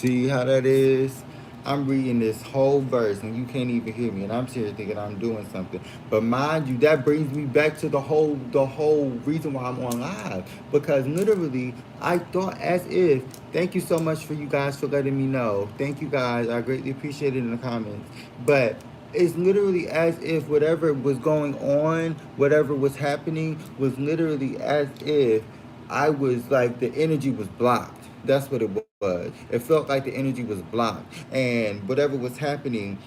See how that is? I'm reading this whole verse and you can't even hear me, and I'm sitting here thinking I'm doing something. But mind you, that brings me back to the whole reason why I'm on live. Because literally, I thought as if, thank you so much for you guys for letting me know. Thank you guys. I greatly appreciate it in the comments. But it's literally as if whatever was going on, whatever was happening, was literally as if I was like the energy was blocked. That's what it was. It felt like the energy was blocked, and whatever was happening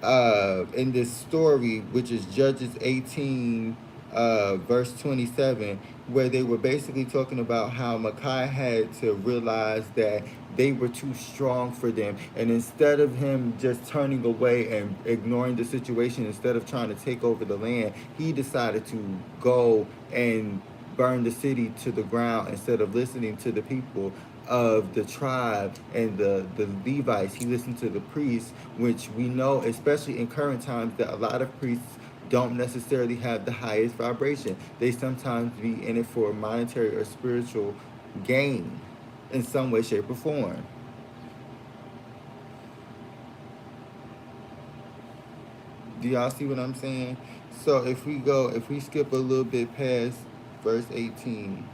in this story, which is Judges 18, verse 27, where they were basically talking about how Micaiah had to realize that they were too strong for them. And instead of him just turning away and ignoring the situation, instead of trying to take over the land, he decided to go and burn the city to the ground instead of listening to the people of the tribe and the Levites. He listened to the priests, which we know, especially in current times, that a lot of priests don't necessarily have the highest vibration. They sometimes be in it for monetary or spiritual gain in some way, shape, or form. Do y'all see what I'm saying? So if we skip a little bit past verse 18,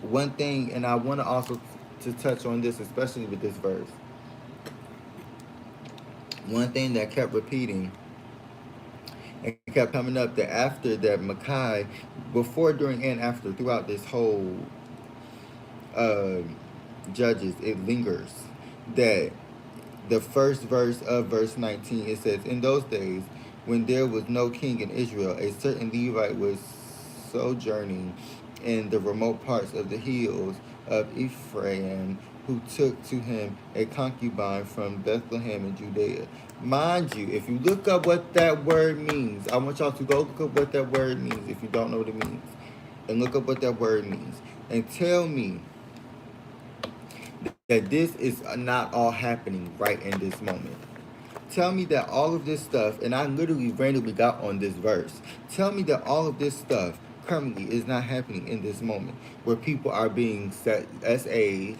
one thing, and I want to also to touch on this, especially with this verse, one thing that kept repeating and kept coming up, that after that Mackay, before, during, and after, throughout this whole uh, Judges, it lingers that the first verse of verse 19, it says, in those days when there was no king in Israel, a certain Levite was sojourning in the remote parts of the hills of Ephraim, who took to him a concubine from Bethlehem in Judea. Mind you, if you look up what that word means, I want y'all to go look up what that word means if you don't know what it means. And look up what that word means. And tell me that this is not all happening right in this moment. Tell me that all of this stuff, and I literally randomly got on this verse. Tell me that all of this stuff currently is not happening in this moment, where people are being set SA'd,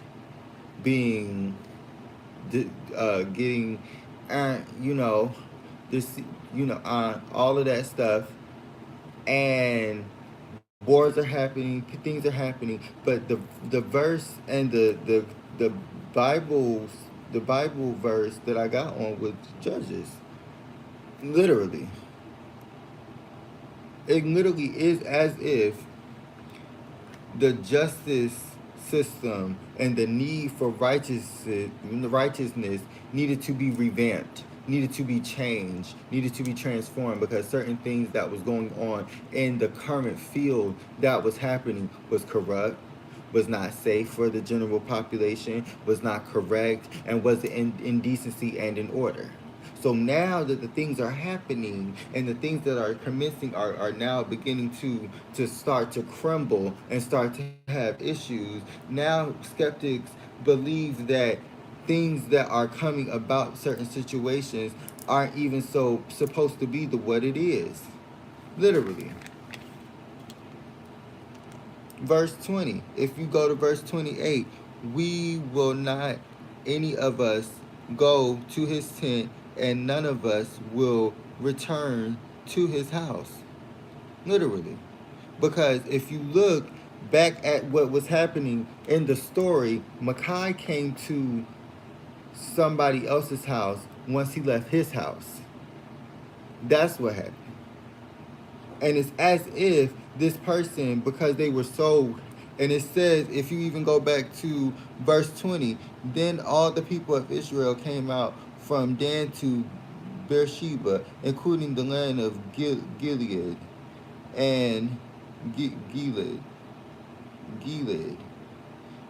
being, getting, you know, this, all of that stuff, and wars are happening, things are happening, but the verse and the Bible's the Bible verse that I got on was Judges. Literally, it literally is as if the justice system and the need for righteousness needed to be revamped, needed to be changed, needed to be transformed, because certain things that was going on in the current field that was happening was corrupt, was not safe for the general population, was not correct, and was in indecency and in order. So now that the things are happening and the things that are commencing are now beginning to start to crumble and start to have issues, now skeptics believe that things that are coming about certain situations aren't even so supposed to be the what it is. Literally. Verse 20. If you go to verse 28, we will not, any of us, go to his tent, and none of us will return to his house. Literally. Because if you look back at what was happening in the story, Makai came to somebody else's house once he left his house. That's what happened. And it's as if this person, because they were so, and it says, if you even go back to verse 20, then all the people of Israel came out from Dan to Beersheba, including the land of Gilead and Gilead. Gilead.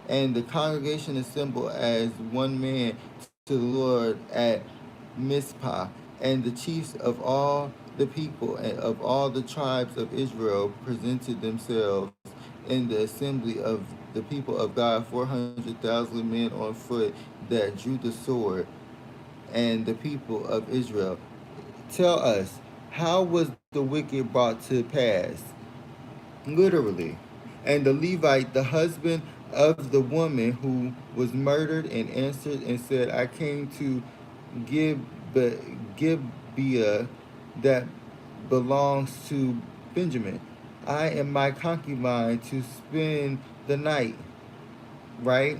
And the congregation assembled as one man to the Lord at Mizpah, and the chiefs of all the people and of all the tribes of Israel presented themselves in the assembly of the people of God, 400,000 men on foot that drew the sword, and the people of Israel. Tell us, how was the wicked brought to pass? Literally. And the Levite, the husband of the woman who was murdered, and answered and said, I came to give Gibeah that belongs to Benjamin. I and my concubine to spend the night, right?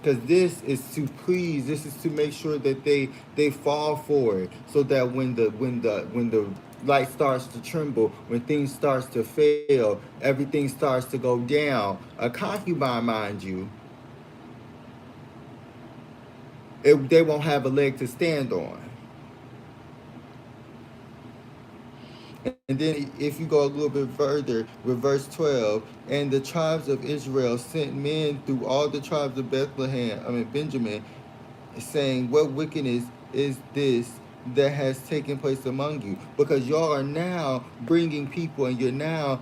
Because this is to make sure that they fall for it, so that when the light starts to tremble, when things starts to fail, everything starts to go down. A concubine, mind you, they won't have a leg to stand on. And then if you go a little bit further with verse 12, and the tribes of Israel sent men through all the tribes of Benjamin, saying, what wickedness is this that has taken place among you? Because y'all are now bringing people, and you're now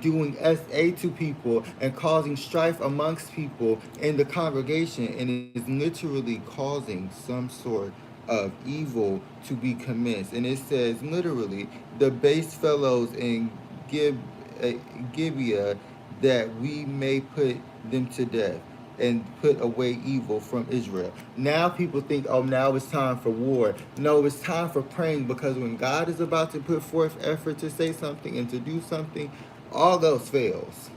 doing SA to people and causing strife amongst people in the congregation, and is literally causing some sort of evil to be commenced. And it says literally, the base fellows in uh, Gibeah, that we may put them to death and put away evil from Israel. Now people think, oh, now it's time for war. No, it's time for praying, because when God is about to put forth effort to say something and to do something, all else fails.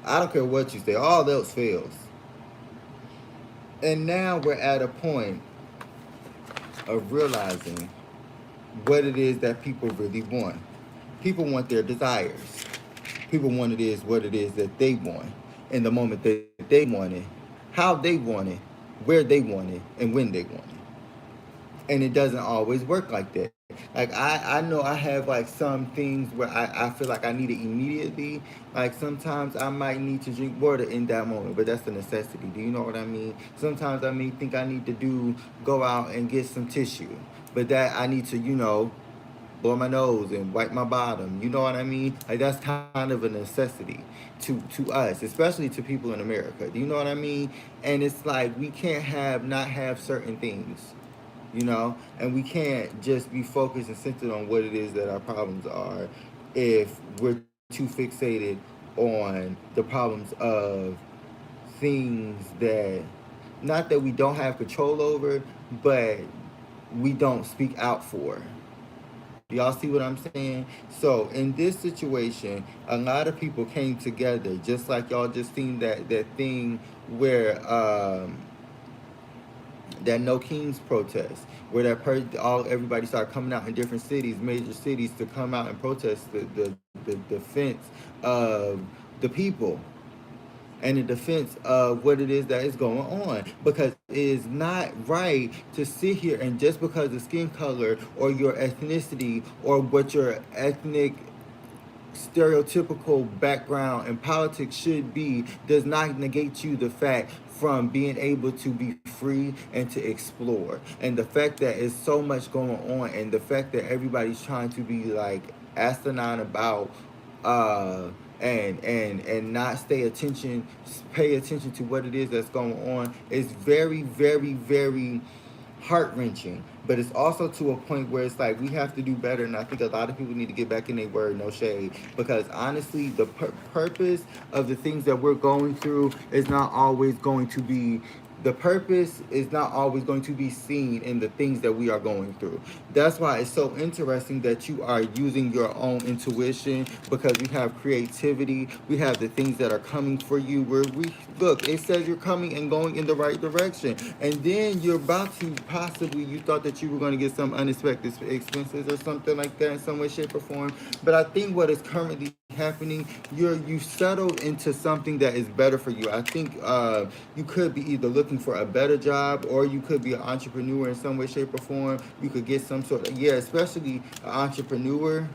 I don't care what you say, all else fails. And now we're at a point of realizing what it is that people really want. People want their desires. People want it is what it is that they want in the moment that they want it, how they want it, where they want it, and when they want it. And it doesn't always work like that. Like I know I have like some things where I feel like I need it immediately. Like sometimes I might need to drink water in that moment, but that's a necessity. Do you know what I mean? Sometimes I may think I need to go out and get some tissue, but that I need to, blow my nose and wipe my bottom. You know what I mean? Like that's kind of a necessity to us, especially to people in America. Do you know what I mean? And it's like we can't not have certain things, and we can't just be focused and centered on what it is that our problems are if we're too fixated on the problems of things that, not that we don't have control over, but we don't speak out for. Do y'all see what I'm saying? So in this situation, a lot of people came together, just like y'all just seen that thing where that No Kings protest, where everybody started coming out in different cities, major cities, to come out and protest the defense of the people, and the defense of what it is that is going on. Because it is not right to sit here and just because of skin color or your ethnicity or what your ethnic stereotypical background in politics should be, does not negate you the fact from being able to be free and to explore. And the fact that it's so much going on, and the fact that everybody's trying to be like asinine about and not pay attention to what it is that's going on, is very, very, very heart wrenching. But it's also to a point where it's like we have to do better, and I think a lot of people need to get back in their word. No shade, because honestly, the purpose of the things that we're going through is not always going to be. The purpose is not always going to be seen in the things that we are going through. That's why it's so interesting that you are using your own intuition, because we have creativity. We have the things that are coming for you, where we look, it says you're coming and going in the right direction. And then you're about to possibly, you thought that you were going to get some unexpected expenses or something like that in some way, shape, or form. But I think what is currently happening, you settled into something that is better for you. I think you could be either looking for a better job, or you could be an entrepreneur in some way, shape, or form. You could get some sort of, especially an entrepreneur.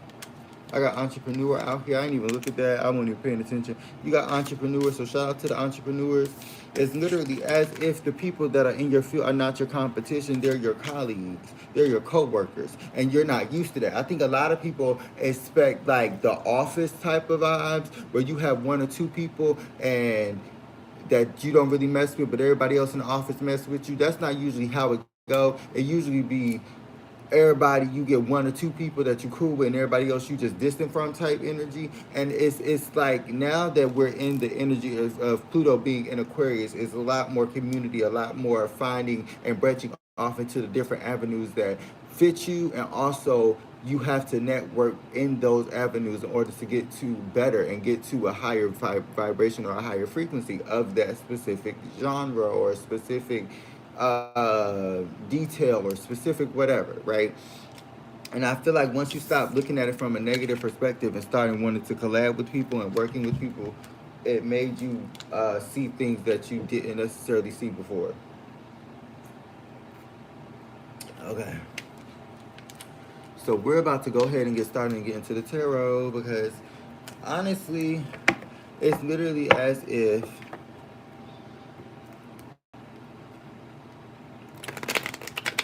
I got entrepreneur out here. I ain't even look at that. I wasn't even paying attention. You got entrepreneurs, so shout out to the entrepreneurs. It's literally as if the people that are in your field are not your competition. They're your colleagues. They're your co-workers. And you're not used to that. I think a lot of people expect like the office type of vibes, where you have one or two people and that you don't really mess with, but everybody else in the office mess with you. That's not usually how it go. It usually be everybody, you get one or two people that you cool with, and everybody else you just distant from type energy. And it's like now that we're in the energy of Pluto being in Aquarius, it's a lot more community, a lot more finding and branching off into the different avenues that fit you, and also you have to network in those avenues in order to get to better and get to a higher vibration or a higher frequency of that specific genre or specific detail or specific whatever, right? And I feel like once you stop looking at it from a negative perspective and starting wanting to collab with people and working with people, it made you see things that you didn't necessarily see before. Okay. So we're about to go ahead and get started and get into the tarot because honestly, it's literally as if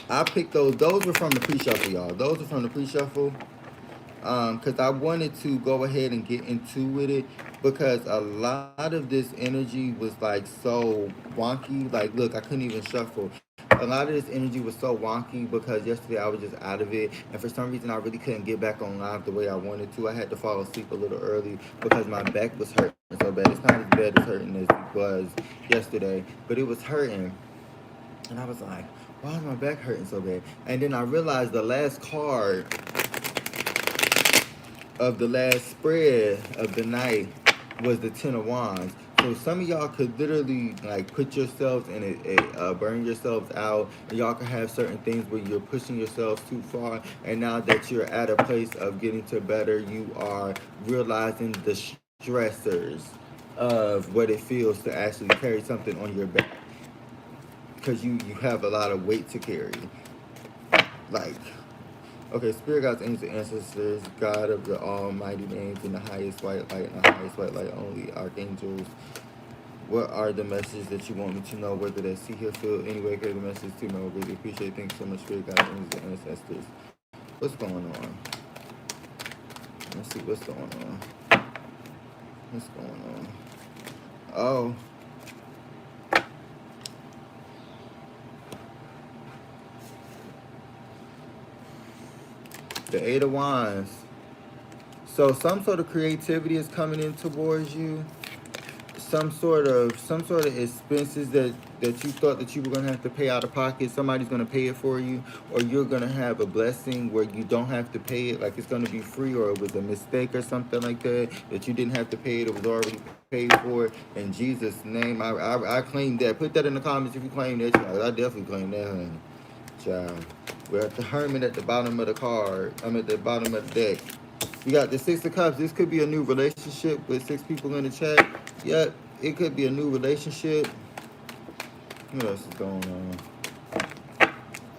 I picked those. Those were from the pre-shuffle, y'all. Those are from the pre-shuffle. Because I wanted to go ahead and get into with it because a lot of this energy was like so wonky. Like, look, I couldn't even shuffle. A lot of this energy was so wonky because yesterday I was just out of it, and for some reason I really couldn't get back on live the way I wanted to. I had to fall asleep a little early because my back was hurting so bad. It's not as bad as hurting as it was yesterday, but it was hurting. And I was like, why is my back hurting so bad? And then I realized the last card of the last spread of the night was the Ten of Wands. So some of y'all could literally like put yourselves in burn yourselves out, and y'all could have certain things where you're pushing yourselves too far. And now that you're at a place of getting to better, you are realizing the stressors of what it feels to actually carry something on your back because you have a lot of weight to carry. Like, okay, spirit guides, angels, and ancestors, God of the almighty names in the highest white light and the highest white light only, archangels. What are the messages that you want me to know, whether that's see, hear, feel, anyway, carry the message to me. I really appreciate it. Thanks so much, spirit guides, angels, and ancestors. What's going on? Let's see what's going on. What's going on? Oh. The Eight of Wands. So some sort of creativity is coming in towards you. Some sort of expenses that you thought that you were gonna have to pay out of pocket. Somebody's gonna pay it for you, or you're gonna have a blessing where you don't have to pay it, like it's gonna be free, or it was a mistake or something like that, that you didn't have to pay it, it was already paid for. In Jesus' name, I claim that. Put that in the comments if you claim that, child. I definitely claim that, honey. Child. We're at the Hermit at the bottom of the card. I'm at the bottom of the deck. We got the Six of Cups. This could be a new relationship with 6 people in the chat. Yep, it could be a new relationship. What else is going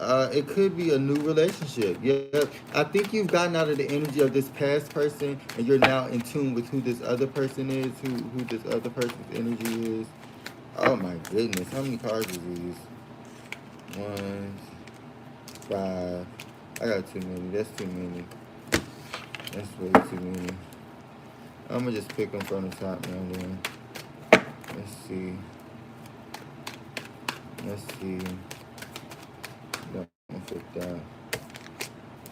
on? It could be a new relationship. Yep. I think you've gotten out of the energy of this past person, and you're now in tune with who this other person is, who this other person's energy is. Oh my goodness, how many cards is these? 1, 5. I got too many. That's too many. That's way too many. I'm gonna just pick them from the top now. Then let's see. Let's see. Don't flip that.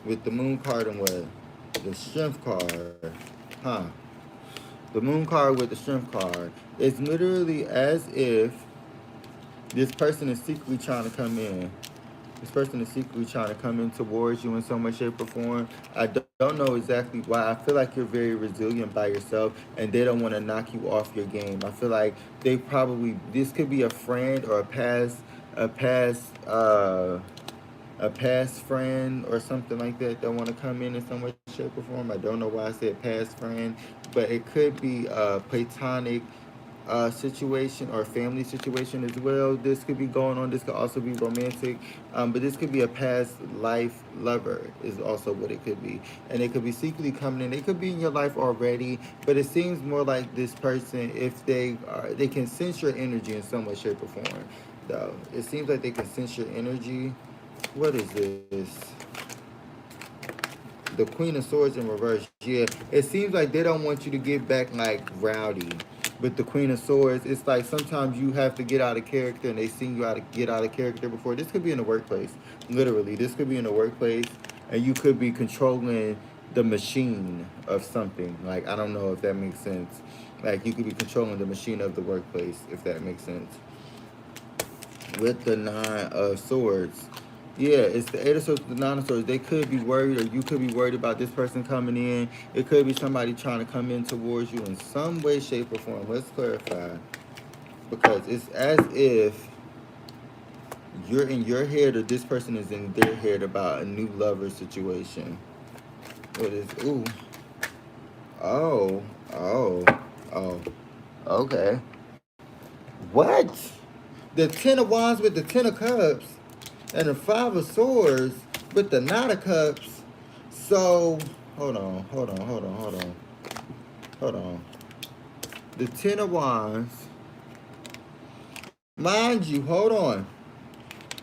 With the Moon card and what? The Strength card, huh? The Moon card with the Strength card. It's literally as if this person is secretly trying to come in. This person is secretly trying to come in towards you in some way, shape, or form. I don't know exactly why. I feel like you're very resilient by yourself, and they don't want to knock you off your game. I feel like they probably, this could be a friend or a past friend or something like that want to come in some way, shape, or form. I don't know why I said past friend, but it could be a platonic situation or family situation as well. This could be going on. This could also be romantic, but this could be a past life lover is also what it could be, and it could be secretly coming in. They could be in your life already, but it seems more like this person, if they can sense your energy in some way, shape, or form. Though it seems like they can sense your energy. What is this? The Queen of Swords in reverse. Yeah, it seems like they don't want you to get back like rowdy. With the Queen of Swords, it's like sometimes you have to get out of character and they sing you how to get out of character before. This could be in the workplace. Literally, this could be in the workplace and you could be controlling the machine of something. Like, I don't know if that makes sense. Like, you could be controlling the machine of the workplace, if that makes sense. With the Nine of Swords, yeah, it's the Eight of Swords, the Nine of Swords. They could be worried, or you could be worried about this person coming in. It could be somebody trying to come in towards you in some way, shape, or form. Let's clarify. Because it's as if you're in your head or this person is in their head about a new lover situation. What is, ooh, oh, oh, oh, okay. What? The Ten of Wands with the Ten of Cups and the Five of Swords with the Nine of Cups. So, hold on. The Ten of Wands, mind you, hold on.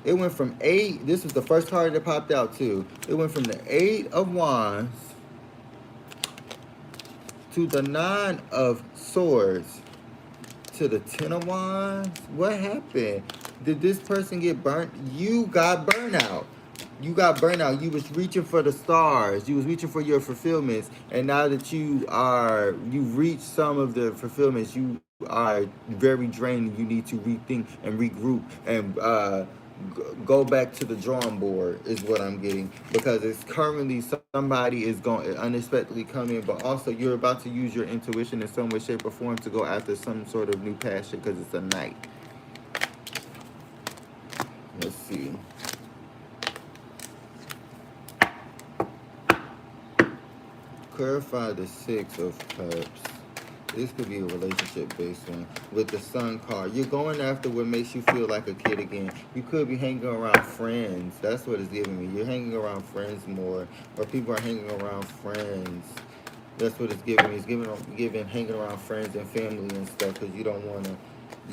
It went from 8, this was the first card that popped out too. It went from the 8 of Wands to the Nine of Swords to the Ten of Wands. What happened? Did this person get burnt? You got burnout. You got burnout. You was reaching for the stars. You was reaching for your fulfillments. And now that you've reached some of the fulfillments, you are very drained. You need to rethink and regroup and go back to the drawing board is what I'm getting, because it's currently somebody is going to unexpectedly come in, but also you're about to use your intuition in some way, shape, or form to go after some sort of new passion because it's a night. Let's see. Clarify the Six of Cups. This could be a relationship-based one. With the Sun card, you're going after what makes you feel like a kid again. You could be hanging around friends. That's what it's giving me. You're hanging around friends more, or people are hanging around friends. That's what it's giving me. It's giving hanging around friends and family and stuff, because you don't want to.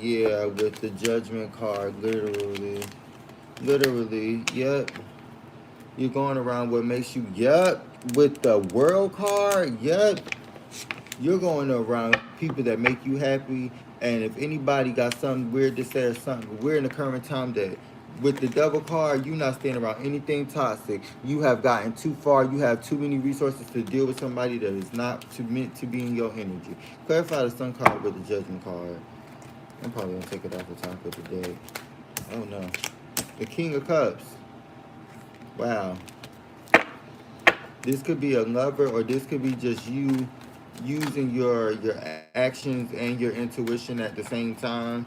Yeah, with the Judgment card, literally, yep. You're going around what makes you, yep. With the World card, yep. You're going around people that make you happy, and if anybody got something weird to say or something, we're in the current time that with the Devil card, you're not staying around anything toxic. You have gotten too far. You have too many resources to deal with somebody that is not meant to be in your energy. Clarify the Sun card with the Judgment card. I'm probably going to take it off the top of the deck. Oh, no. The King of Cups. Wow. This could be a lover, or this could be just you using your actions and your intuition at the same time.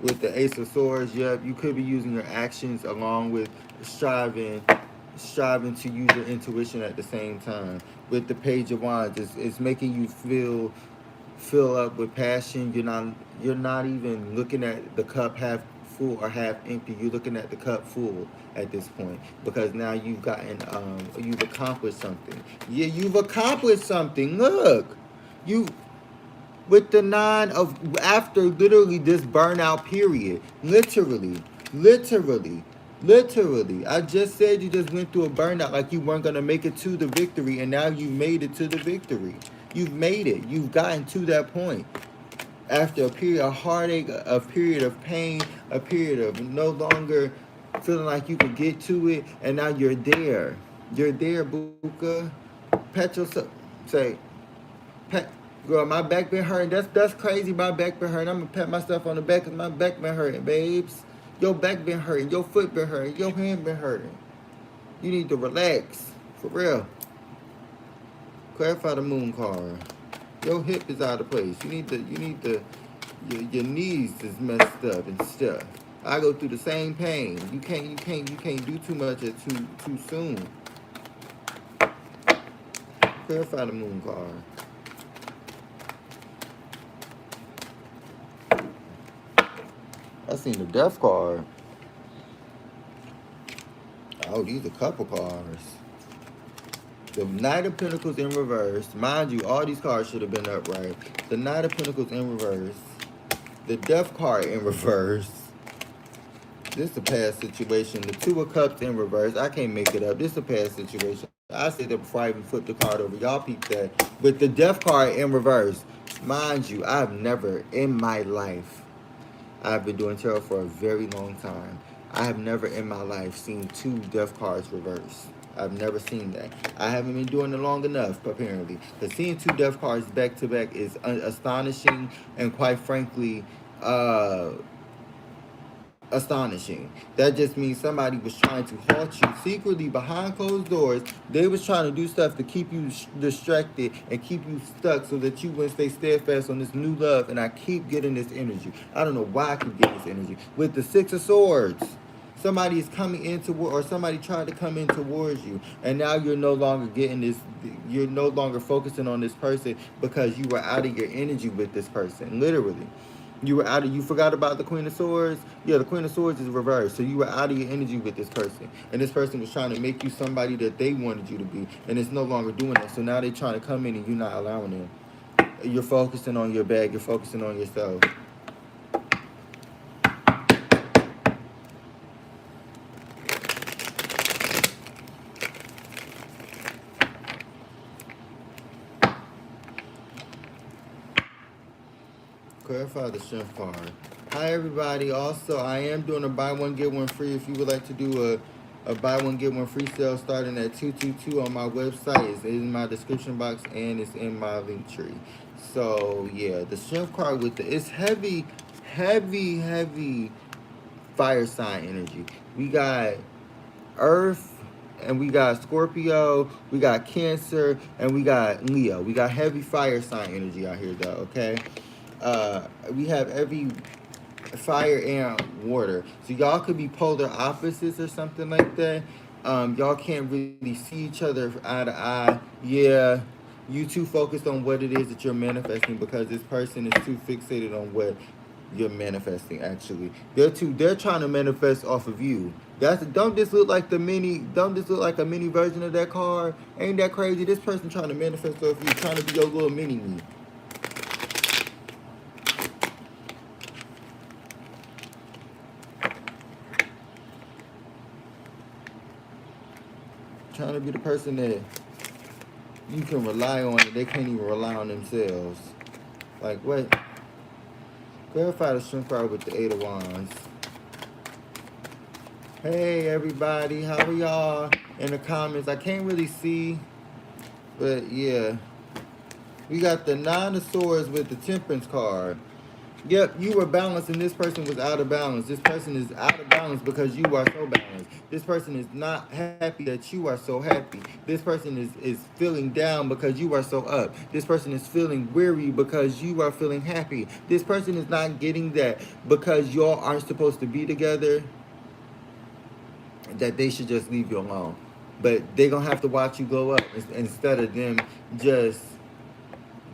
With the Ace of Swords, yep, you could be using your actions along with striving to use your intuition at the same time. With the Page of Wands, it's making you fill up with passion. You're not even looking at the cup half full or half empty. You're looking at the cup full at this point, because now you've accomplished something. Yeah, you've accomplished something. Look, you with the Nine of, after literally this burnout period, literally. I just said you just went through a burnout, like you weren't gonna make it to the victory, and now you made it to the victory. You've made it. You've gotten to that point. After a period of heartache, a period of pain, a period of no longer feeling like you could get to it, and now you're there. You're there, Buka. Pat yourself. Say, pat. Girl, my back been hurting. That's crazy. My back been hurting. I'm gonna pat myself on the back because my back been hurting, babes. Your back been hurting. Your foot been hurting. Your hand been hurting. You need to relax. For real. Clarify the Moon card. Your hip is out of place. Your knees is messed up and stuff. I go through the same pain. You can't do too much at too soon. Clarify the Moon card. I seen the Death card. Oh, these are couple cards. The Knight of Pentacles in reverse. Mind you, all these cards should have been upright. The Knight of Pentacles in reverse. The Death card in reverse. This is a past situation. The Two of Cups in reverse. I can't make it up. This is a past situation. I said that before I even flipped the card over. Y'all peep that. With the Death card in reverse. Mind you, I've never in my life, I've been doing tarot for a very long time. I have never in my life seen two death cards reversed. I've never seen that. I haven't been doing it long enough, apparently. Because seeing two death cards back to back is astonishing and, quite frankly, uh, astonishing. That just means somebody was trying to halt you secretly behind closed doors. They was trying to do stuff to keep you distracted and keep you stuck so that you wouldn't stay steadfast on this new love. And I keep getting this energy. I don't know why I keep getting this energy. With the Six of Swords, somebody is coming into or somebody tried to come in towards you, and now you're no longer getting this. You're no longer focusing on this person because you were out of your energy with this person, literally. You were out of, you forgot about the Queen of Swords. Yeah, the Queen of Swords is reversed. So you were out of your energy with this person. And this person was trying to make you somebody that they wanted you to be. And it's no longer doing that. So now they're trying to come in and you're not allowing them. You're focusing on your bag. You're focusing on yourself. Clarify the strength card. Hi everybody. Also, I am doing a buy one get one free. If you would like to do a buy one get one free sale starting at $222 on my website, it's in my description box and it's in my link tree. So yeah, the strength card with it's heavy, heavy fire sign energy. We got Earth, and we got Scorpio, we got Cancer, and we got Leo. We got heavy fire sign energy out here though, okay? We have every fire and water. So y'all could be polar opposites or something like that. Y'all can't really see each other eye to eye. Yeah, you too focused on what it is that you're manifesting because this person is too fixated on what you're manifesting. Actually, they're trying to manifest off of you. Don't this look like a mini version of that card? Ain't that crazy? This person trying to manifest off you, trying to be your little mini me. Trying to be the person that you can rely on and they can't even rely on themselves. Like what? Clarify the strength card with the Eight of Wands. Hey everybody, how are y'all in the comments? I can't really see, but yeah. We got the Nine of Swords with the Temperance card. Yep, you were balanced and this person was out of balance. This person is out of balance because you are so balanced. This person is not happy that you are so happy. This person is feeling down because you are so up. This person is feeling weary because you are feeling happy. This person is not getting that because y'all aren't supposed to be together, that they should just leave you alone. But they're going to have to watch you glow up instead of them just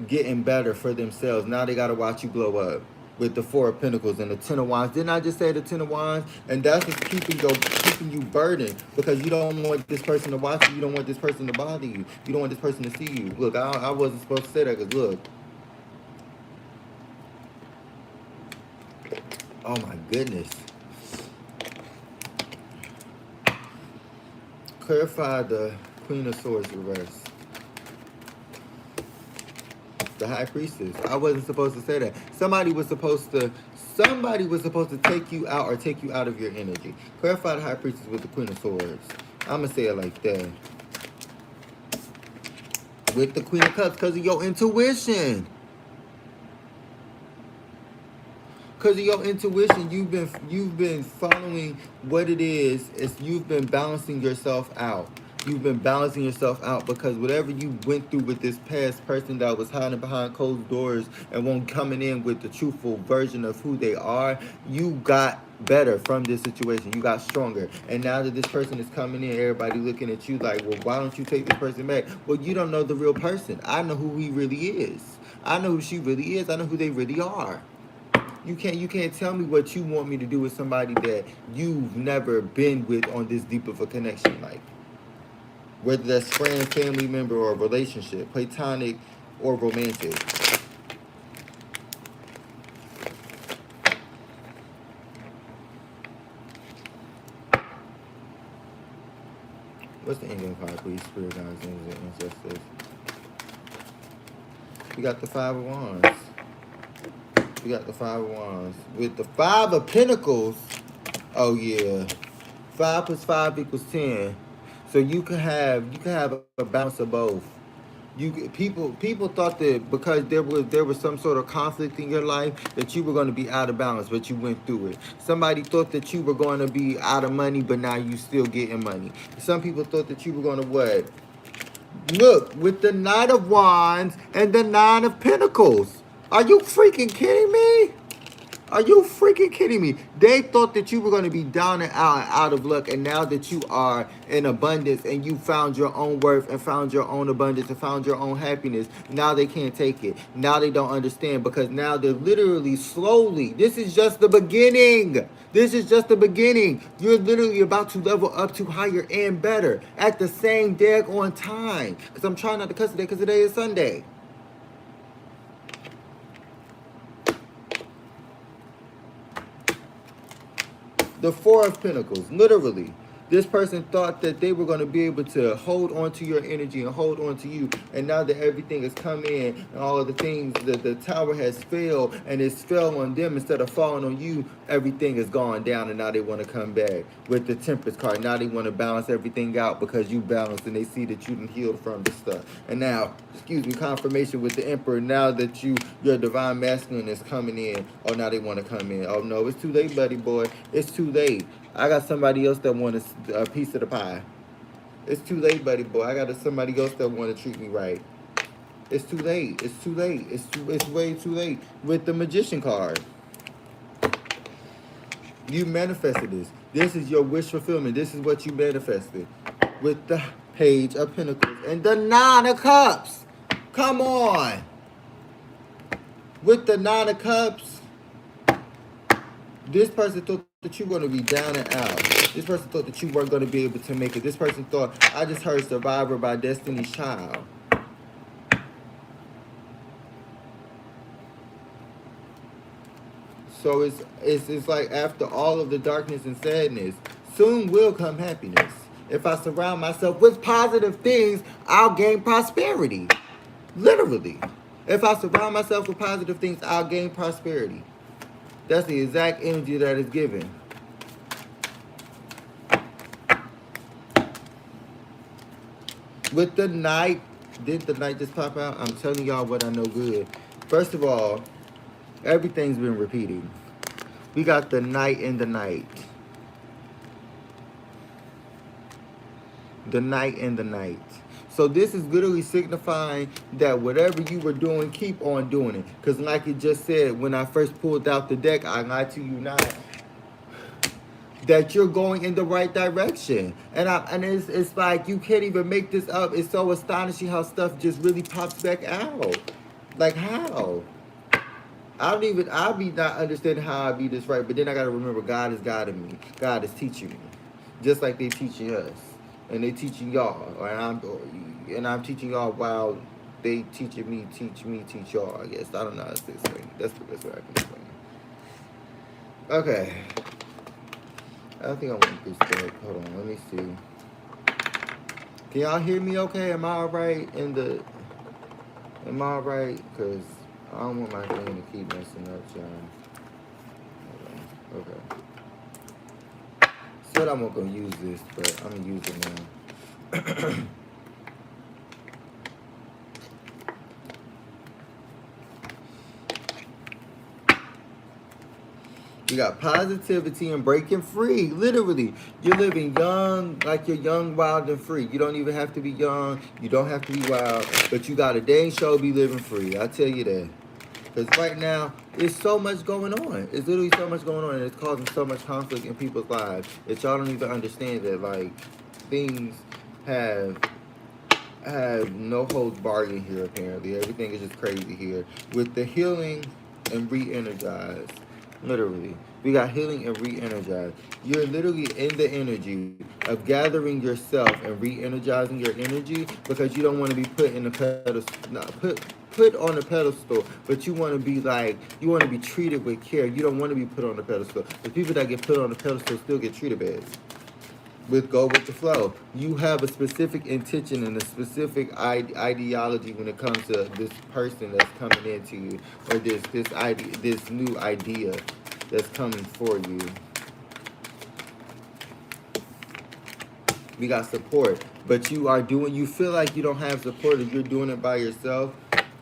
getting better for themselves. Now they got to watch you glow up with the Four of Pentacles and the Ten of Wands. Didn't I just say the Ten of Wands? And that's what's keeping you burdened because you don't want this person to watch you. You don't want this person to bother you. You don't want this person to see you. Look, I wasn't supposed to say that because look. Oh my goodness. Clarify the Queen of Swords reverse. The High Priestess. I wasn't supposed to say that. Somebody was supposed to take you out or take you out of your energy. Clarify the High Priestess with the Queen of Swords. I'm going to say it like that. With the Queen of Cups because of your intuition. Because of your intuition, you've been following what it is. You've been balancing yourself out. You've been balancing yourself out because whatever you went through with this past person that was hiding behind closed doors and won't coming in with the truthful version of who they are, you got better from this situation. You got stronger. And now that this person is coming in, everybody looking at you like, well, why don't you take this person back? Well, you don't know the real person. I know who he really is. I know who she really is. I know who they really are. You can't tell me what you want me to do with somebody that you've never been with on this deep of a connection, like whether that's friend, family member, or relationship, platonic or romantic. What's the ending card, please? Spirit guides, angels, and ancestors. We got the Five of Wands. We got the Five of Wands. With the Five of Pentacles, oh yeah. 5 plus 5 equals 10. So you can have a balance of both. People thought that because there was some sort of conflict in your life that you were going to be out of balance, but you went through it. Somebody thought that you were going to be out of money, but now you still getting money. Some people thought that you were going to what? Look, with the Knight of Wands and the Nine of Pentacles. Are you freaking kidding me? Are you freaking kidding me? They thought that you were going to be down and out of luck, and now that you are in abundance and you found your own worth and found your own abundance and found your own happiness, now they can't take it. Now they don't understand because now they're literally slowly. This is just the beginning. This is just the beginning. You're literally about to level up to higher and better at the same daggone time. Because I'm trying not to cuss today because today is Sunday. The Four of Pentacles, literally. This person thought that they were going to be able to hold on to your energy and hold on to you. And now that everything has come in and all of the things, the tower has failed and it's fell on them instead of falling on you, everything has gone down and now they want to come back. With the Temperance card, now they want to balance everything out because you balanced and they see that you done healed from this stuff. And now, confirmation with the Emperor, now that your divine masculine is coming in, oh, now they want to come in. Oh, no, it's too late, buddy boy. It's too late. I got somebody else that wants a piece of the pie. It's too late, buddy boy. I got somebody else that want to treat me right. It's too late. It's too late. It's way too late. With the Magician card, you manifested this. This is your wish fulfillment. This is what you manifested. With the Page of Pentacles and the Nine of Cups. Come on. With the Nine of Cups, this person thought that you were going to be down and out. This person thought that you weren't going to be able to make it. This person thought, I just heard Survivor by Destiny's Child. So it's like after all of the darkness and sadness, soon will come happiness. If I surround myself with positive things, I'll gain prosperity. Literally. If I surround myself with positive things, I'll gain prosperity. That's the exact energy that is given. With the Knight, did the Knight just pop out? I'm telling y'all what I know good. First of all, everything's been repeating. We got the Knight and the Knight. The Knight and the Knight. So this is literally signifying that whatever you were doing, keep on doing it. Because like it just said, when I first pulled out the deck, I lied to you not, that you're going in the right direction. And it's like you can't even make this up. It's so astonishing how stuff just really pops back out. Like how? I'll be not understanding how I be this right, but then I gotta remember God is guiding me. God is teaching me. Just like they teaching us. And they teaching y'all. And I'm teaching y'all while they teaching me, teach y'all, I guess. I don't know how to explain. That's the best way I can explain it. Okay. I think I want this deck. Hold on, let me see. Can y'all hear me okay? Am I alright am I alright? Because I don't want my thing to keep messing up, y'all. Hold on. Okay. Said I'm not gonna use this, but I'm gonna use it now. You got positivity and breaking free. Literally, you're living young, like you're young, wild, and free. You don't even have to be young. You don't have to be wild. But you got a dang show be living free. I tell you that. Because right now, there's so much going on. It's literally so much going on, and it's causing so much conflict in people's lives that y'all don't even understand that, like, things have no holds barred in here, apparently. Everything is just crazy here. With the healing and re-energize. Literally. We got healing and re-energize. You're literally in the energy of gathering yourself and re-energizing your energy because you don't want to be put in the pedestal, put on a pedestal, but you want to be like, you want to be treated with care. You don't want to be put on a pedestal. The people that get put on a pedestal still get treated bad. with go with the flow. You have a specific intention and a specific ideology when it comes to this person that's coming into you, or this idea, this new idea that's coming for you. We got support, but you feel like you don't have support, or you're doing it by yourself,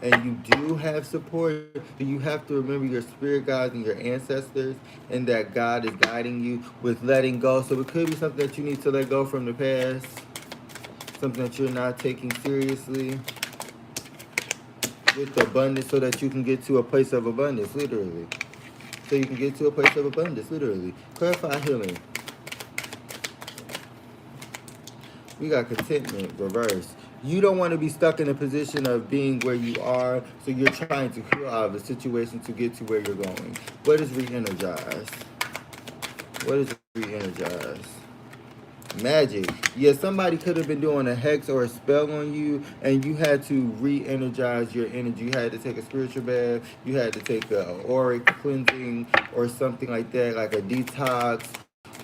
and you do have support. You have to remember your spirit guides and your ancestors, and that God is guiding you with letting go. So it could be something that you need to let go from the past, something that you're not taking seriously, with abundance, so that you can get to a place of abundance, literally. So you can get to a place of abundance, literally. Clarify healing. We got contentment, reverse. You don't want to be stuck in a position of being where you are, so you're trying to heal out of a situation to get to where you're going. What is re-energize? What is re-energize? Magic. Yeah, somebody could have been doing a hex or a spell on you, and you had to re-energize your energy. You had to take a spiritual bath. You had to take a auric cleansing or something like that, like a detox,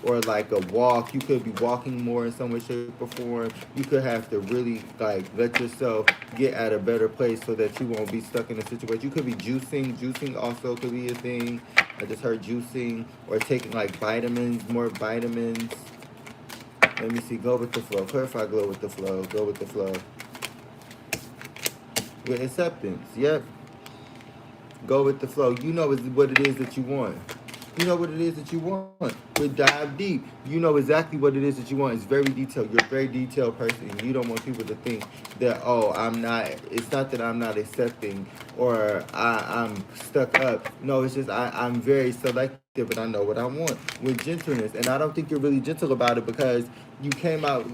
or like a walk. You could be walking more in some way, shape, or form. You could have to really like let yourself get at a better place so that you won't be stuck in a situation. You could be juicing. Juicing also could be a thing. I just heard juicing, or taking like vitamins, more vitamins. Let me see. Go with the flow. Clarify. Go with the flow. Go with the flow. With acceptance. Yep. Go with the flow. You know what it is that you want. You know what it is that you want. We dive deep. You know exactly what it is that you want. It's very detailed. You're a very detailed person. You don't want people to think that, oh, I'm not, it's not that I'm not accepting, or I'm stuck up. No, it's just I'm very selective, and I know what I want with gentleness. And I don't think you're really gentle about it, because you came out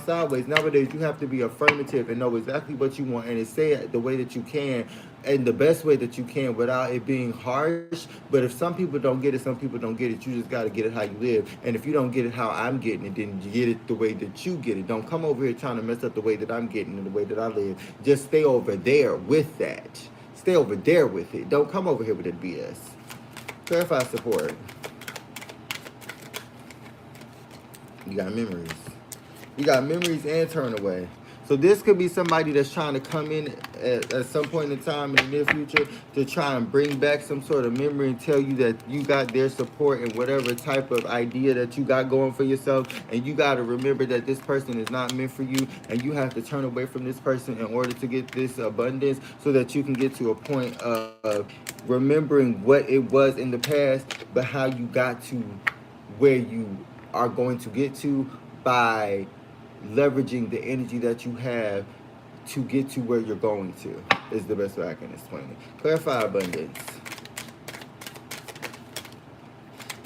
sideways. Nowadays, you have to be affirmative and know exactly what you want, and say it the way that you can, and the best way that you can, without it being harsh. But if some people don't get it, some people don't get it. You just got to get it how you live. And if you don't get it how I'm getting it, then you get it the way that you get it. Don't come over here trying to mess up the way that I'm getting and the way that I live. Just stay over there with that. Stay over there with it. Don't come over here with that BS. Clarify support. You got memories. You got memories and turn away. So this could be somebody that's trying to come in at some point in time in the near future to try and bring back some sort of memory and tell you that you got their support in whatever type of idea that you got going for yourself. And you got to remember that this person is not meant for you, and you have to turn away from this person in order to get this abundance, so that you can get to a point of remembering what it was in the past, but how you got to where you are going to get to by leveraging the energy that you have to get to where you're going to, is the best way I can explain it. Clarify abundance.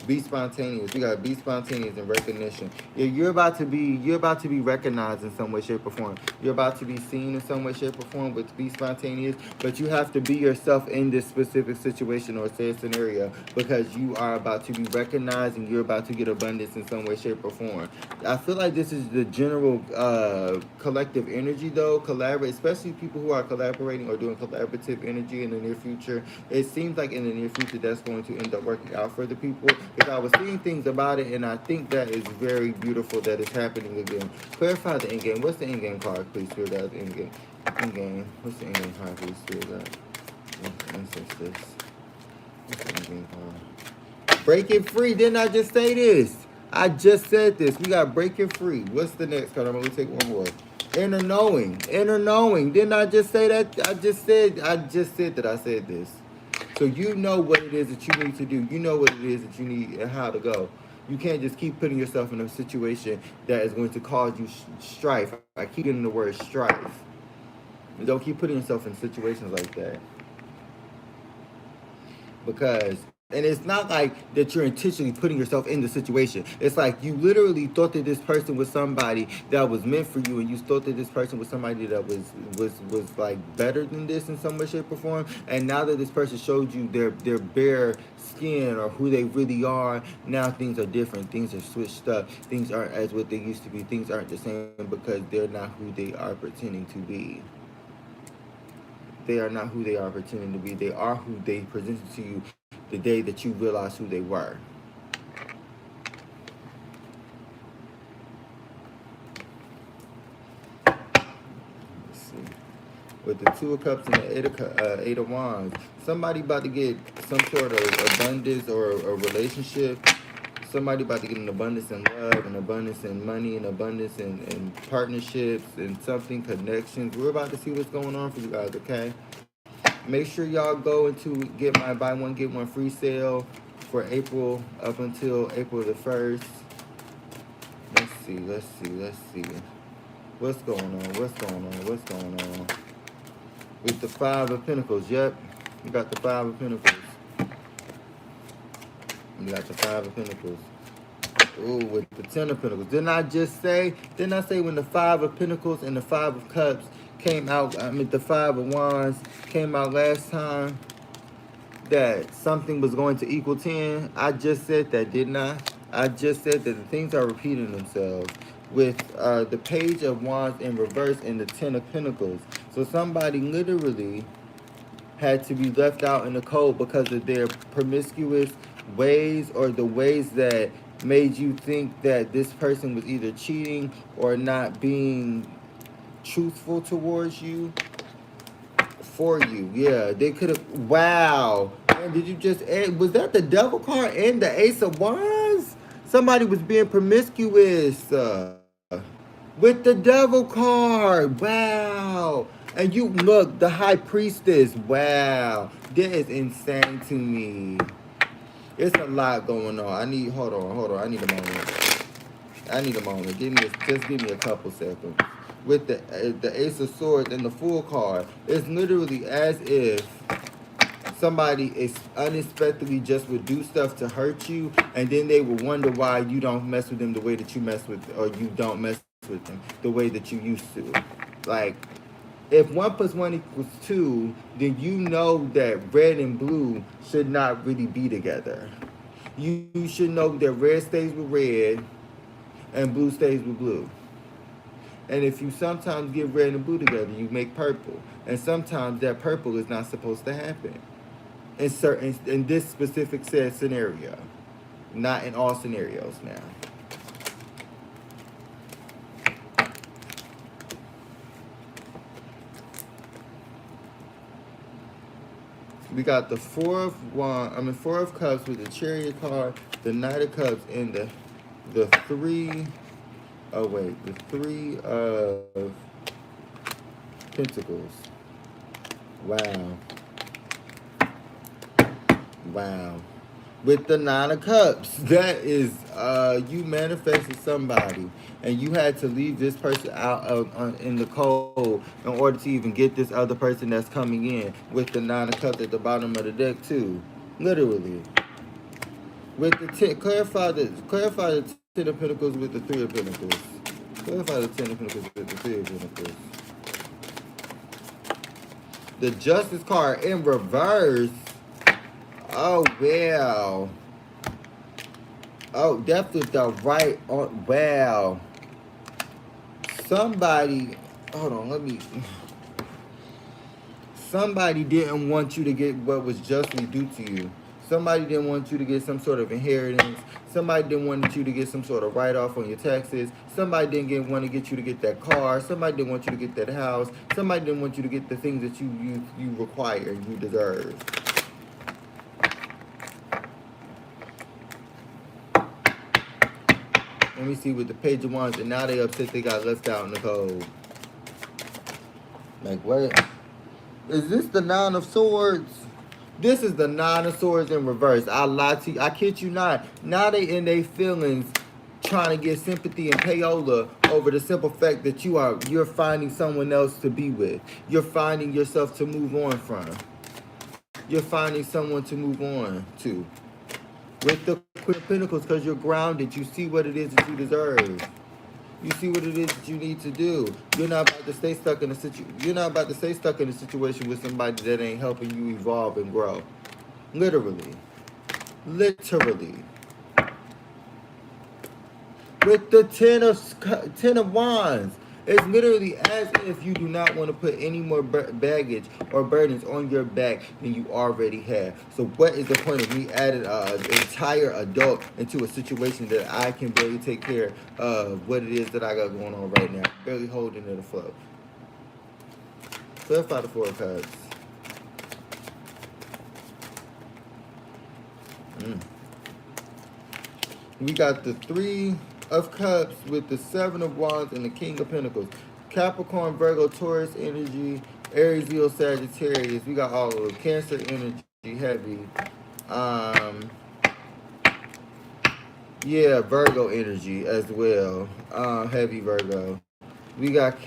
Be spontaneous. You gotta be spontaneous in recognition. Yeah, you're about to be recognized in some way, shape, or form. You're about to be seen in some way, shape, or form with be spontaneous. But you have to be yourself in this specific situation or say scenario, because you are about to be recognized and you're about to get abundance in some way, shape, or form. I feel like this is the general collective energy, though. Collaborate, especially people who are collaborating or doing collaborative energy in the near future. It seems like in the near future that's going to end up working out for the people. Because I was seeing things about it, and I think that is very beautiful that it's happening again. Clarify the end game. What's the end game card, please? Spirit guys, end game. End game. What's the end game card, please? Spirit guys. Ancestors. What's the end game card? Break it free. Didn't I just say this? I just said this. We got break it free. What's the next card? I'm going to take one more. Inner knowing. Inner knowing. Didn't I just say that? I just said that I said this. So you know what it is that you need to do. You know what it is that you need and how to go. You can't just keep putting yourself in a situation that is going to cause you strife. I keep getting the word strife. And don't keep putting yourself in situations like that. Because, and it's not like that you're intentionally putting yourself in the situation. It's like you literally thought that this person was somebody that was meant for you, and you thought that this person was somebody that was like better than this in some way, shape, or form. And now that this person showed you their bare skin or who they really are, now things are different. Things are switched up. Things aren't as what they used to be. Things aren't the same because they're not who they are pretending to be. They are not who they are pretending to be. They are who they presented to you the day that you realized who they were. see. With the Two of Cups and the Eight of Wands. Somebody about to get some sort of abundance or a relationship. Somebody about to get an abundance in love, an abundance in money, an abundance in partnerships, and something, connections. We're about to see what's going on for you guys, okay? Make sure y'all go into get my buy one, get one free sale for April up until April the 1st. Let's see. What's going on? With the Five of Pentacles, yep. You got the Five of Pentacles. Ooh, with the Ten of Pentacles. Didn't I say when the Five of Pentacles and the Five of Cups came out, the Five of Wands came out last time, that something was going to equal 10? I just said that, didn't I? I just said that the things are repeating themselves with the Page of Wands in reverse and the Ten of Pentacles. So somebody literally had to be left out in the cold because of their promiscuous ways, or the ways that made you think that this person was either cheating or not being truthful towards you, for you. Yeah, they could have. Wow. And did you just was that the Devil card and the Ace of Wands? Somebody was being promiscuous with the Devil card. Wow. And you look, the High Priestess. Wow. That is insane to me. It's a lot going on. Hold on. I need a moment. Just give me a couple seconds. With the Ace of Swords and the Fool card, it's literally as if somebody is unexpectedly just would do stuff to hurt you, and then they will wonder why you don't mess with them the way that you mess with, or you don't mess with them the way that you used to. Like, if 1 + 1 = 2, then you know that red and blue should not really be together. You should know that red stays with red and blue stays with blue. And if you sometimes get red and blue together, you make purple. And sometimes that purple is not supposed to happen. In this specific said scenario. Not in all scenarios now. We got the Four of Cups with the Chariot card, the Knight of Cups, and the Three of Pentacles. Wow. With the Nine of Cups, that is, you manifested somebody, and you had to leave this person out in the cold in order to even get this other person that's coming in. With the Nine of Cups at the bottom of the deck too, literally. With the clarify the Ten of Pentacles with the Three of Pentacles. Clarify the Ten of Pentacles with the Three of Pentacles. The Justice card in reverse. Oh, wow. Oh, that's with the right on. Wow. Somebody, hold on, somebody didn't want you to get what was justly due to you. Somebody didn't want you to get some sort of inheritance. Somebody didn't want you to get some sort of write-off on your taxes. Somebody didn't want to get you to get that car. Somebody didn't want you to get that house. Somebody didn't want you to get the things that you require and you deserve. Let me see with the Page of Wands, and now they upset they got left out in the cold. Like, what? Is this the Nine of Swords? This is the Nine of Swords in reverse. I lied to you. I kid you not. Now they in their feelings trying to get sympathy and payola over the simple fact that you're finding someone else to be with. You're finding yourself to move on from. You're finding someone to move on to. With the Queen of Pentacles, because you're grounded. You see what it is that you deserve. You see what it is that you need to do. You're not about to stay stuck in a situation with somebody that ain't helping you evolve and grow. Literally. With the Ten of Wands, it's literally as if you do not want to put any more baggage or burdens on your back than you already have. So what is the point of me adding an entire adult into a situation that I can barely take care of what it is that I got going on right now? Barely holding it afloat. Clarify the Four of Cups. Mm. We got the Three of Cups with the Seven of Wands and the King of Pentacles. Capricorn, Virgo, Taurus energy, Aries, Leo, Sagittarius. We got all of them. Cancer energy, heavy. Um, yeah, Virgo energy as well. Heavy Virgo. We got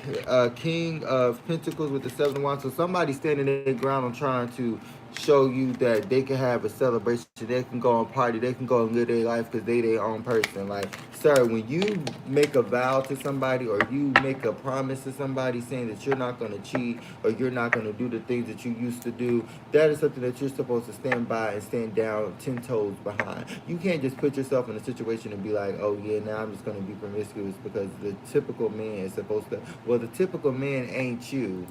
King of Pentacles with the Seven of Wands. So somebody standing their ground on trying to show you that they can have a celebration. They can go and party. They can go and live their life because they their own person. Like, sir, when you make a vow to somebody or you make a promise to somebody saying that you're not going to cheat or you're not going to do the things that you used to do, that is something that you're supposed to stand by and stand down 10 toes behind. You can't just put yourself in a situation and be like, oh yeah, now I'm just going to be promiscuous because the typical man is supposed to. Well, the typical man ain't you.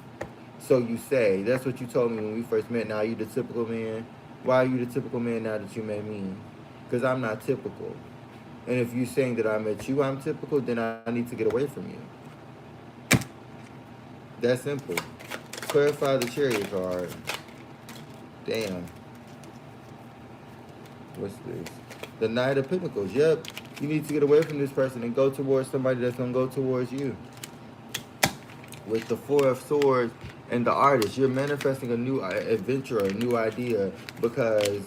So you say. That's what you told me when we first met. Now you the typical man. Why are you the typical man now that you met me? Because I'm not typical. And if you're saying that I met you, I'm typical, then I need to get away from you. That's simple. Clarify the Chariot card. Damn. What's this? The Knight of Pentacles. Yep. You need to get away from this person and go towards somebody that's going to go towards you. With the Four of Swords and the Artist, you're manifesting a new adventure, a new idea, because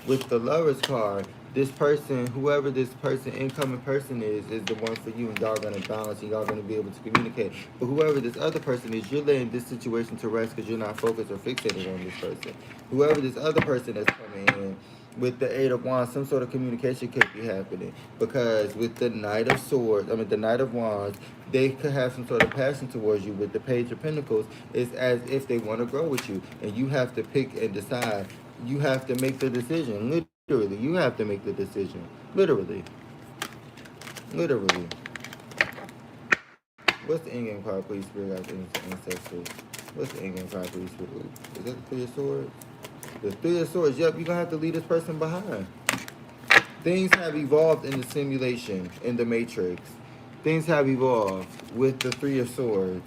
with the Lover's card, this person, whoever this person, incoming person is the one for you, and y'all gonna balance and y'all gonna be able to communicate. But whoever this other person is, you're laying this situation to rest because you're not focused or fixated on this person. Whoever this other person that's coming in, with the Eight of Wands, some sort of communication could be happening. Because with the Knight of Swords, the Knight of Wands, they could have some sort of passion towards you. With the Page of Pentacles, it's as if they want to grow with you. And you have to pick and decide. You have to make the decision. Literally, you have to make the decision. Literally. Literally. What's the endgame card, please, Spirit, after ancestors? What's the endgame card, please, Spirit? Is that the Three of Swords? The Three of Swords, yep, you're going to have to leave this person behind. Things have evolved in the simulation, in the Matrix. Things have evolved with the Three of Swords.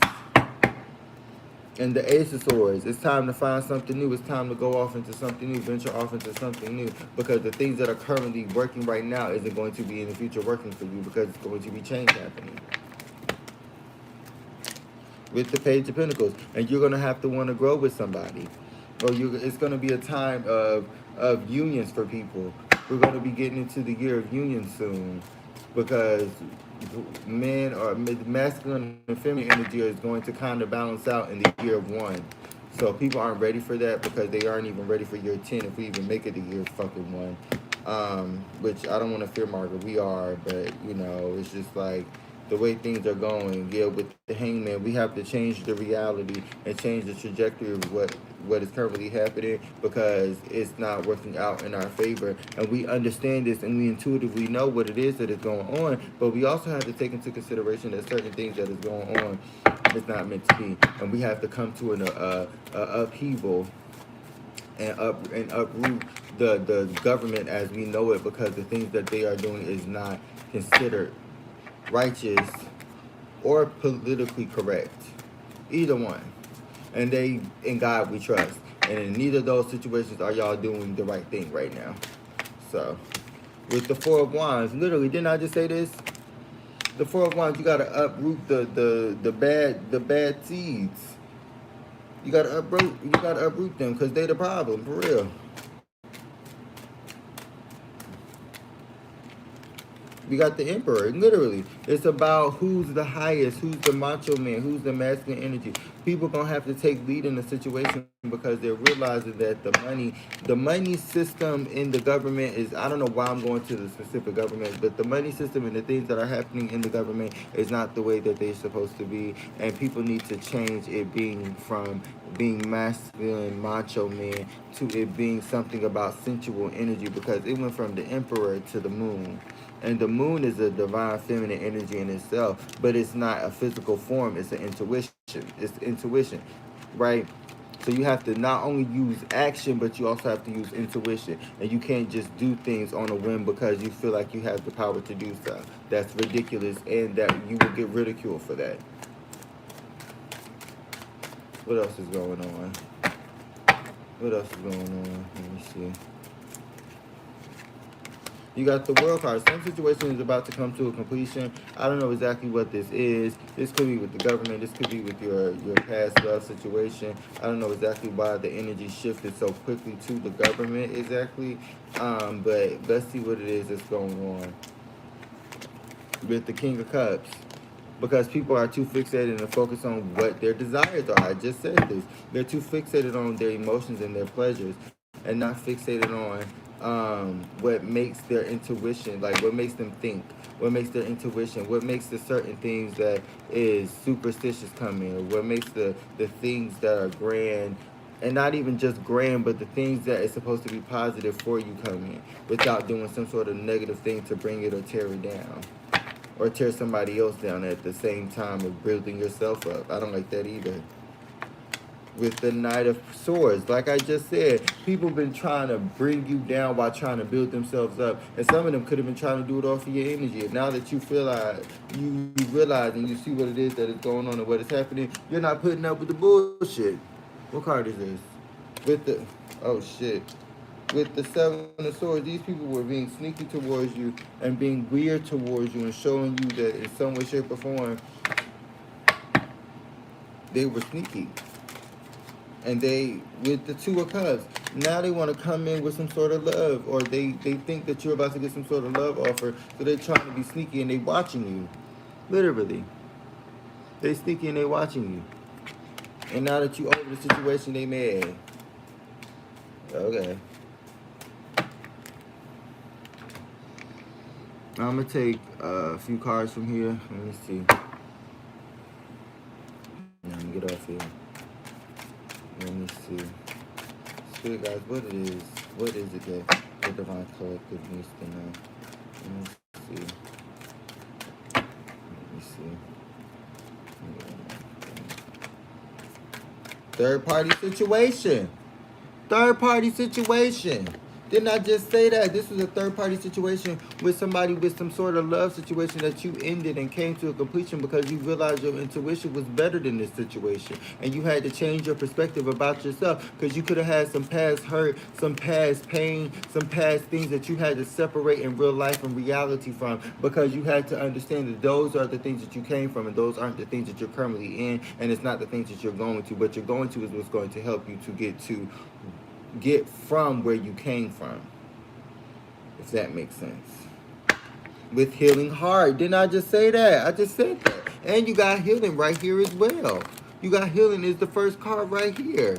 And the Ace of Swords. It's time to find something new. It's time to go off into something new, venture off into something new. Because the things that are currently working right now isn't going to be in the future working for you because it's going to be change happening. With the Page of Pentacles. And you're going to have to want to grow with somebody. Or it's going to be a time of unions for people. We're going to be getting into the year of union soon, because men or masculine and feminine energy is going to kind of balance out in the year of one. So people aren't ready for that because they aren't even ready for year 10 if we even make it the year fucking one. Which I don't want to fear marker. We are, but you know, it's just like the way things are going. Yeah, with the Hangman, we have to change the reality and change the trajectory of what is currently happening because it's not working out in our favor. And we understand this and we intuitively know what it is that is going on, but we also have to take into consideration that certain things that is going on is not meant to be. And we have to come to an upheaval and uproot the government as we know it, because the things that they are doing is not considered righteous or politically correct. Either one. And in God we trust. And in neither of those situations are y'all doing the right thing right now. So, with the Four of Wands, literally, didn't I just say this? The Four of Wands, you gotta uproot the bad seeds. You gotta uproot them because they the problem, for real. We got the Emperor. Literally, it's about who's the highest, who's the macho man, who's the masculine energy. People gonna have to take lead in the situation because they're realizing that the money system in the government is, I don't know why I'm going to the specific government, but the money system and the things that are happening in the government is not the way that they're supposed to be. And people need to change it being from being masculine, macho man, to it being something about sensual energy, because it went from the Emperor to the Moon. And the Moon is a divine feminine energy in itself, but it's not a physical form. It's an intuition. It's intuition, right? So you have to not only use action, but you also have to use intuition. And you can't just do things on a whim because you feel like you have the power to do so. That's ridiculous, and that you will get ridiculed for that. What else is going on? What else is going on? Let me see. You got the world card. Some situation is about to come to a completion. I don't know exactly what this is. This could be with the government. This could be with your past love situation. I don't know exactly why the energy shifted so quickly to the government exactly. But let's see what it is that's going on with the King of Cups. Because people are too fixated and focused on what their desires are. I just said this. They're too fixated on their emotions and their pleasures and not fixated on what makes their intuition, like what makes them think, what makes their intuition, what makes the certain things that is superstitious come in, or what makes the things that are grand, and not even just grand, but the things that is supposed to be positive for you come in without doing some sort of negative thing to bring it or tear it down. Or tear somebody else down at the same time of building yourself up. I don't like that either. With the Knight of Swords, like I just said, people have been trying to bring you down while trying to build themselves up. And some of them could have been trying to do it off of your energy. And now that you realize and you see what it is that is going on and what is happening, you're not putting up with the bullshit. What card is this? With the, oh shit. With the Seven of Swords, these people were being sneaky towards you and being weird towards you and showing you that in some way, shape, or form, they were sneaky. And they, with the Two of Cups, now they want to come in with some sort of love, or they think that you're about to get some sort of love offer, so they're trying to be sneaky and they watching you. Literally. They sneaky and they watching you. And now that you over the situation, they mad. Okay. I'm going to take a few cards from here. Let me see. Let me get off here. Let me see. Spirit guys, what it is? What is it that the Divine Collective needs to know? Let me see. Let me see. Third party situation. Third party situation. Didn't I just say that? This was a third party situation with somebody with some sort of love situation that you ended and came to a completion because you realized your intuition was better than this situation. And you had to change your perspective about yourself because you could have had some past hurt, some past pain, some past things that you had to separate in real life and reality from because you had to understand that those are the things that you came from and those aren't the things that you're currently in, and it's not the things that you're going to. What you're going to is what's going to help you to get from where you came from, if that makes sense. With healing heart, didn't I just say that? I just said that. And you got healing right here as well. You got healing is the first card right here.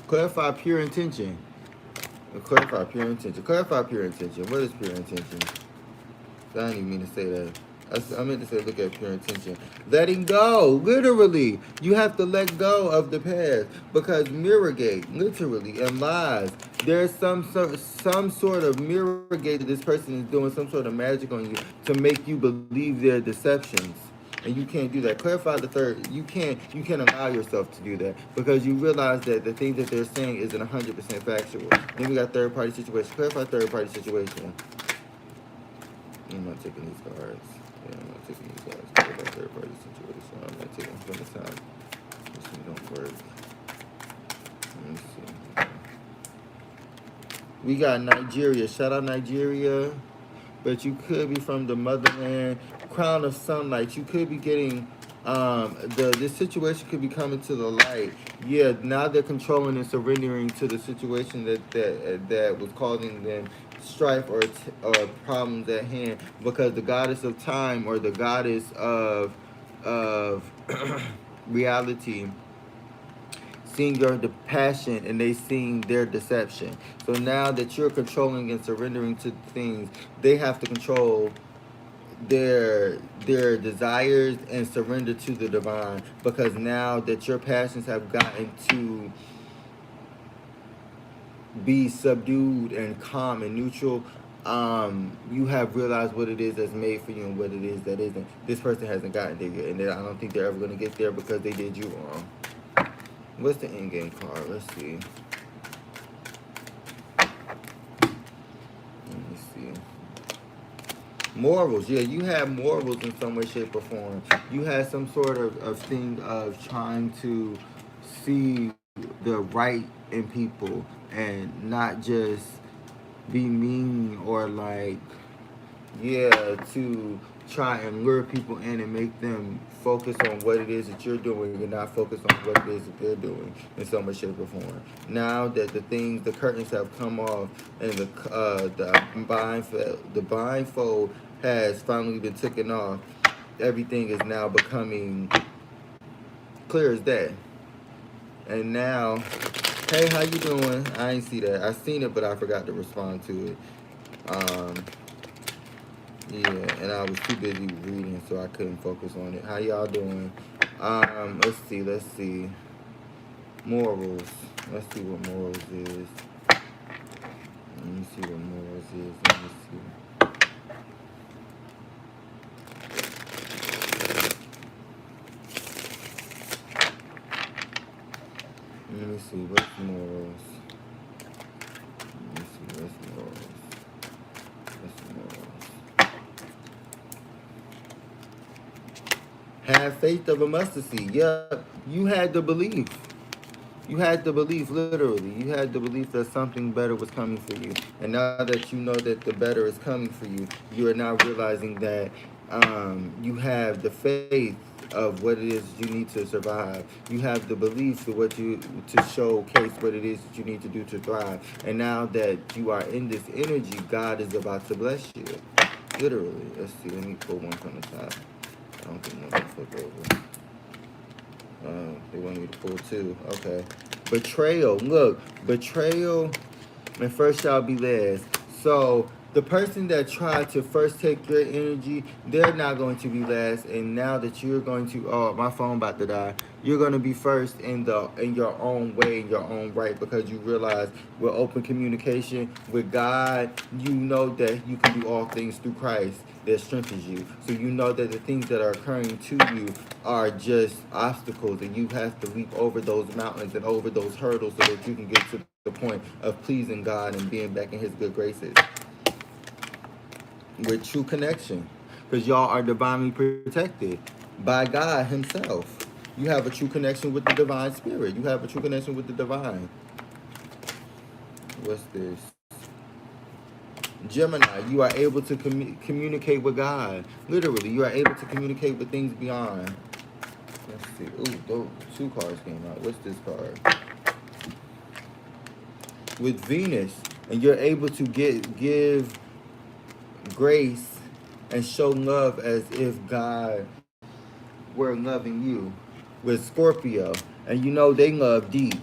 Clarify pure intention. Clarify pure intention. Clarify pure intention. What is pure intention? I didn't even mean to say that. I meant to say look at pure intention. Letting go. Literally. You have to let go of the past. Because mirror gate, literally, and lies. There's some sort of mirror gate that this person is doing some sort of magic on you to make you believe their deceptions. And you can't do that. Clarify the third. You can't allow yourself to do that because you realize that the thing that they're saying isn't 100% factual. Then we got third party situation. Clarify third party situation. I'm not taking these cards. Yeah, I'm not taking these cards. Clarify third party situation. I'm not taking them from the side. This one don't work. Let me see. We got Nigeria. Shout out Nigeria. But you could be from the motherland. Crown of sunlight. You could be getting this situation could be coming to the light. Yeah, now they're controlling and surrendering to the situation that was causing them strife or problems at hand, because the goddess of time or the goddess of reality seeing your passion and they seeing their deception. So now that you're controlling and surrendering to things, they have to control their desires and surrender to the divine, because now that your passions have gotten to be subdued and calm and neutral, you have realized what it is that's made for you and what it is that isn't. This person hasn't gotten there yet, and I don't think they're ever going to get there because they did you wrong. What's the end game card? Let's see. Let me see. Morals, yeah, you have morals in some way, shape, or form. You have some sort of thing of trying to see the right in people and not just be mean or like, yeah, to try and lure people in and make them focus on what it is that you're doing and not focus on what it is that they're doing in some way, shape, or form. Now that the curtains have come off and the blindfold has finally been taken off, everything is now becoming clear as day. And now, hey, how you doing? I ain't see that. I seen it, but I forgot to respond to it. Um, Yeah, and I was too busy reading, so I couldn't focus on it. How y'all doing? Let's see. Morals. Let's see what morals is. Let me see what morals is. Let me see. Let me see. What's morals? Let me see. What's morals? What's morals? Have faith of a mustard seed. Yep. You had the belief. You had the belief, literally. You had the belief that something better was coming for you. And now that you know that the better is coming for you, you are now realizing that you have the faith of what it is you need to survive. You have the belief to showcase what it is that you need to do to thrive. And now that you are in this energy, God is about to bless you. Literally. Let's see. Let me pull one from the top. I don't think one can flip over. They want me to pull two. Okay. Betrayal. Look, betrayal and first shall be last. So the person that tried to first take your energy, they're not going to be last. And now that you're going to, oh, my phone about to die. You're going to be first in your own way, in your own right, because you realize with open communication with God, you know that you can do all things through Christ that strengthens you. So you know that the things that are occurring to you are just obstacles, and you have to leap over those mountains and over those hurdles so that you can get to the point of pleasing God and being back in His good graces with true connection, because y'all are divinely protected by God Himself. You have a true connection with the divine spirit. You have a true connection with the divine. What's this? Gemini, you are able to communicate with God. Literally, you are able to communicate with things beyond. Let's see. Ooh, those two cards came out. What's this card? With Venus, and you're able to give grace and show love as if God were loving you. With Scorpio, and you know they love deep,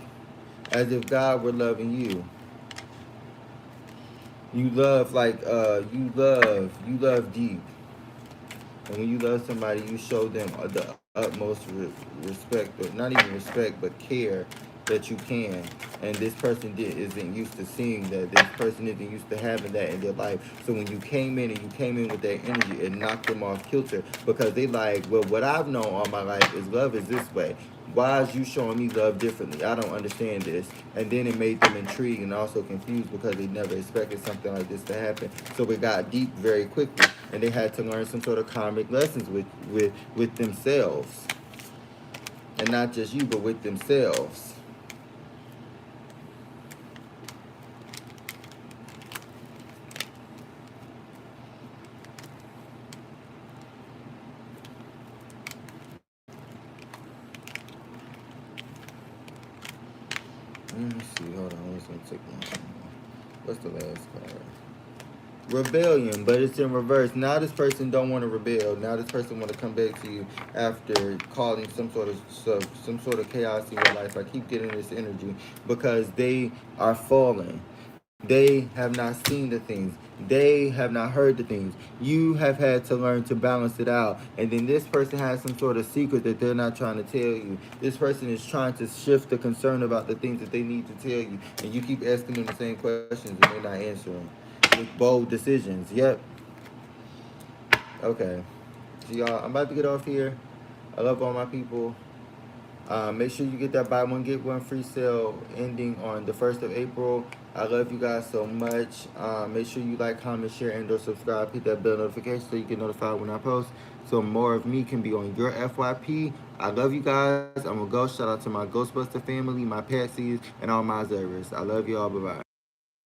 as if God were loving you. You love like you love deep. And when you love somebody, you show them the utmost respect, or not even respect, but care that you can. And this person isn't used to seeing that. This person isn't used to having that in their life. So when you came in and you came in with that energy, it knocked them off kilter, because they like, well, what I've known all my life is love is this way. Why is you showing me love differently? I don't understand this. And then it made them intrigued and also confused, because they never expected something like this to happen. So it got deep very quickly, and they had to learn some sort of karmic lessons with themselves, and not just you, but with themselves. Let me see. Hold on. It's gonna take long. What's the last card? Rebellion, but it's in reverse. Now this person don't want to rebel. Now this person want to come back to you after causing some sort of chaos in your life. I keep getting this energy because they are falling. They have not seen the things. They have not heard the things. You have had to learn to balance it out. And then this person has some sort of secret that they're not trying to tell you. This person is trying to shift the concern about the things that they need to tell you. And you keep asking them the same questions and they're not answering. With bold decisions. Yep. Okay. So y'all, I'm about to get off here. I love all my people. Make sure you get that buy one get one free sale ending on the 1st of April. I love you guys so much. Make sure you like, comment, share, and or subscribe. Hit that bell notification so you get notified when I post. So more of me can be on your FYP. I love you guys. I'm gonna go. Shout out to my Ghostbuster family, my Patsies, and all my observers. I love y'all. Bye bye.